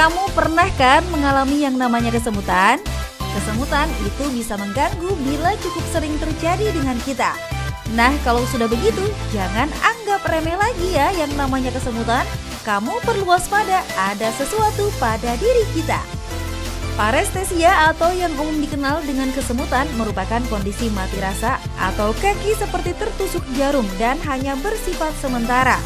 Kamu pernah kan mengalami yang namanya kesemutan? Kesemutan itu bisa mengganggu bila cukup sering terjadi dengan kita. Nah, kalau sudah begitu, jangan anggap remeh lagi ya yang namanya kesemutan. Kamu perlu waspada, ada sesuatu pada diri kita. Parestesia atau yang umum dikenal dengan kesemutan merupakan kondisi mati rasa atau kaki seperti tertusuk jarum dan hanya bersifat sementara.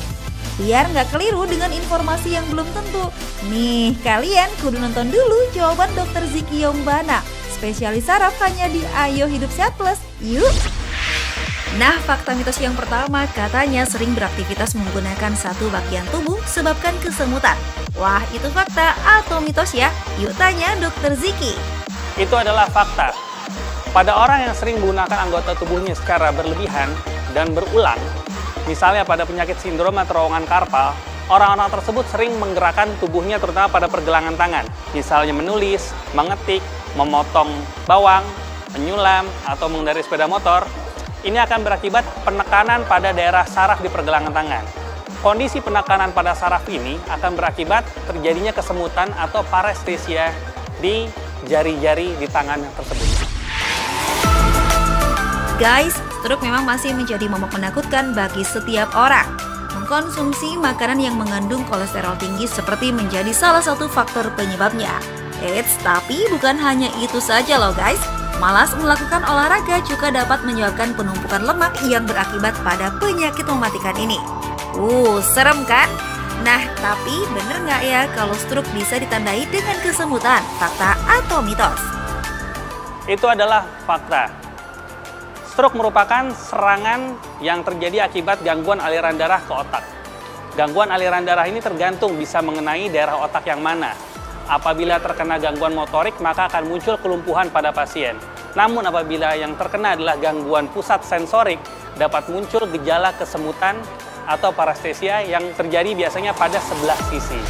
Biar nggak keliru dengan informasi yang belum tentu. Nih, kalian kudu nonton dulu jawaban Dr. Ziki Yombana, spesialis saraf hanya di Ayo Hidup Sehat Plus. Yuk! Nah, fakta mitos yang pertama katanya sering beraktivitas menggunakan satu bagian tubuh sebabkan kesemutan. Wah, itu fakta atau mitos ya? Yuk tanya Dr. Ziki. Itu adalah fakta. Pada orang yang sering menggunakan anggota tubuhnya secara berlebihan dan berulang, misalnya pada penyakit sindrom terowongan karpal, orang-orang tersebut sering menggerakkan tubuhnya terutama pada pergelangan tangan. Misalnya menulis, mengetik, memotong bawang, menyulam, atau mengendarai sepeda motor. Ini akan berakibat penekanan pada daerah saraf di pergelangan tangan. Kondisi penekanan pada saraf ini akan berakibat terjadinya kesemutan atau parestesia di jari-jari di tangan tersebut. Guys, stroke memang masih menjadi momok menakutkan bagi setiap orang. Mengkonsumsi makanan yang mengandung kolesterol tinggi seperti menjadi salah satu faktor penyebabnya. Eits, tapi bukan hanya itu saja loh guys. Malas melakukan olahraga juga dapat menyebabkan penumpukan lemak yang berakibat pada penyakit mematikan ini. Serem kan? Nah, tapi bener nggak ya kalau stroke bisa ditandai dengan kesemutan? Fakta atau mitos? Itu adalah fakta. Stroke merupakan serangan yang terjadi akibat gangguan aliran darah ke otak. Gangguan aliran darah ini tergantung bisa mengenai daerah otak yang mana. Apabila terkena gangguan motorik, maka akan muncul kelumpuhan pada pasien. Namun apabila yang terkena adalah gangguan pusat sensorik, dapat muncul gejala kesemutan atau parestesia yang terjadi biasanya pada sebelah sisi.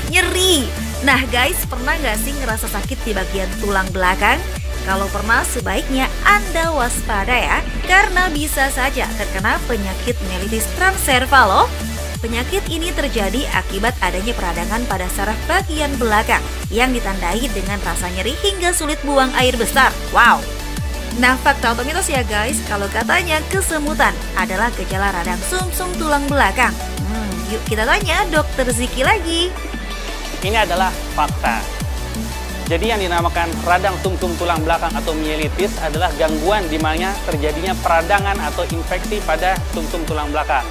Nyeri! Nah guys, pernah nggak sih ngerasa sakit di bagian tulang belakang? Kalau pernah, sebaiknya Anda waspada ya, karena bisa saja terkena penyakit mielitis transserval loh. Penyakit ini terjadi akibat adanya peradangan pada saraf bagian belakang yang ditandai dengan rasa nyeri hingga sulit buang air besar. Wow! Nah, fakta atau mitos ya guys, kalau katanya kesemutan adalah gejala radang sumsum tulang belakang. Yuk kita tanya Dr. Ziki lagi. Ini adalah fakta. Jadi yang dinamakan radang sumsum tulang belakang atau mielitis adalah gangguan di mana terjadinya peradangan atau infeksi pada sumsum tulang belakang.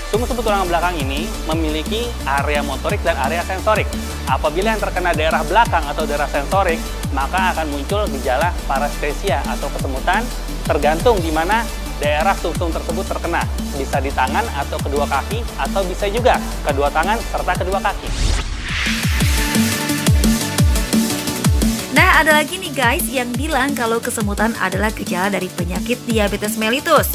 Sumsum tulang belakang ini memiliki area motorik dan area sensorik. Apabila yang terkena daerah belakang atau daerah sensorik, maka akan muncul gejala parestesia atau kesemutan tergantung di mana daerah sumsum tersebut terkena. Bisa di tangan atau kedua kaki, atau bisa juga kedua tangan serta kedua kaki. Nah, ada lagi nih guys yang bilang kalau kesemutan adalah gejala dari penyakit diabetes mellitus.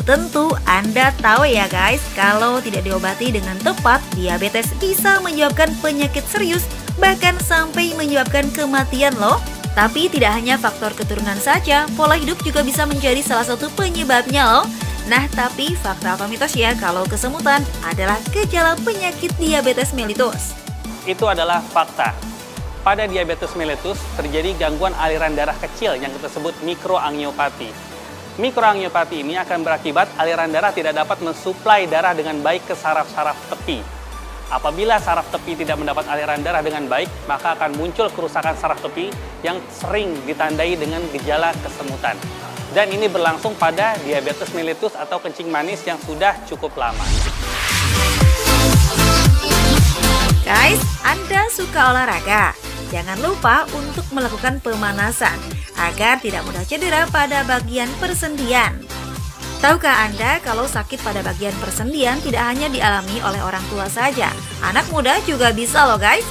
Tentu Anda tahu ya guys, kalau tidak diobati dengan tepat, diabetes bisa menyebabkan penyakit serius, bahkan sampai menyebabkan kematian loh. Tapi tidak hanya faktor keturunan saja, pola hidup juga bisa menjadi salah satu penyebabnya loh. Nah, tapi fakta atau mitos ya kalau kesemutan adalah gejala penyakit diabetes mellitus? Itu adalah fakta. Pada diabetes mellitus terjadi gangguan aliran darah kecil yang kita sebut mikroangiopati. Mikroangiopati ini akan berakibat aliran darah tidak dapat mensuplai darah dengan baik ke saraf-saraf tepi. Apabila saraf tepi tidak mendapat aliran darah dengan baik, maka akan muncul kerusakan saraf tepi yang sering ditandai dengan gejala kesemutan. Dan ini berlangsung pada diabetes mellitus atau kencing manis yang sudah cukup lama. Guys, Anda suka olahraga? Jangan lupa untuk melakukan pemanasan agar tidak mudah cedera pada bagian persendian. Tahukah Anda kalau sakit pada bagian persendian tidak hanya dialami oleh orang tua saja, anak muda juga bisa loh guys.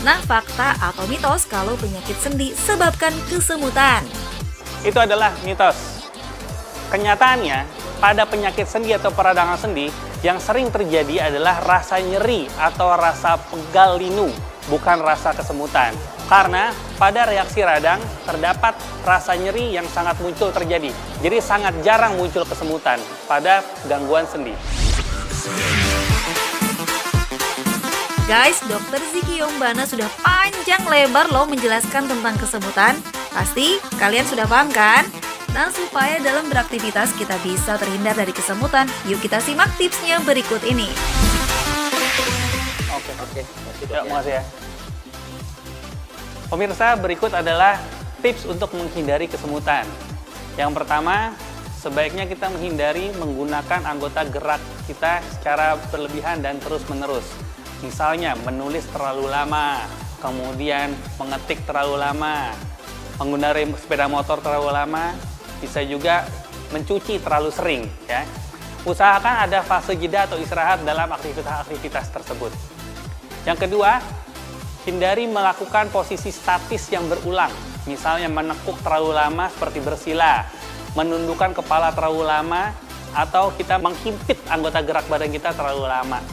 Nah, fakta atau mitos kalau penyakit sendi sebabkan kesemutan? Itu adalah mitos. Kenyataannya, pada penyakit sendi atau peradangan sendi, yang sering terjadi adalah rasa nyeri atau rasa pegal linu, bukan rasa kesemutan. Karena pada reaksi radang terdapat rasa nyeri yang sangat muncul terjadi. Jadi sangat jarang muncul kesemutan pada gangguan sendi. Guys, Dokter Ziki Yombana sudah panjang lebar loh menjelaskan tentang kesemutan. Pasti kalian sudah paham kan? Nah, supaya dalam beraktivitas kita bisa terhindar dari kesemutan, yuk kita simak tipsnya berikut ini. Oke. Makasih ya. Pemirsa, berikut adalah tips untuk menghindari kesemutan. Yang pertama, sebaiknya kita menghindari menggunakan anggota gerak kita secara berlebihan dan terus-menerus. Misalnya, menulis terlalu lama, kemudian mengetik terlalu lama, mengendarai sepeda motor terlalu lama, bisa juga mencuci terlalu sering. Ya. Usahakan ada fase jeda atau istirahat dalam aktivitas-aktivitas tersebut. Yang kedua, hindari melakukan posisi statis yang berulang. Misalnya menekuk terlalu lama seperti bersila, menundukkan kepala terlalu lama, atau kita menghimpit anggota gerak badan kita terlalu lama.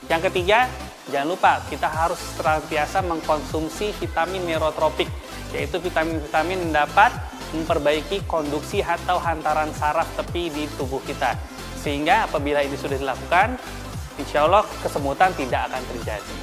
Yang ketiga, jangan lupa kita harus terbiasa mengkonsumsi vitamin neurotropik, yaitu vitamin-vitamin yang dapat memperbaiki konduksi atau hantaran saraf tepi di tubuh kita. Sehingga apabila ini sudah dilakukan, insya Allah kesemutan tidak akan terjadi.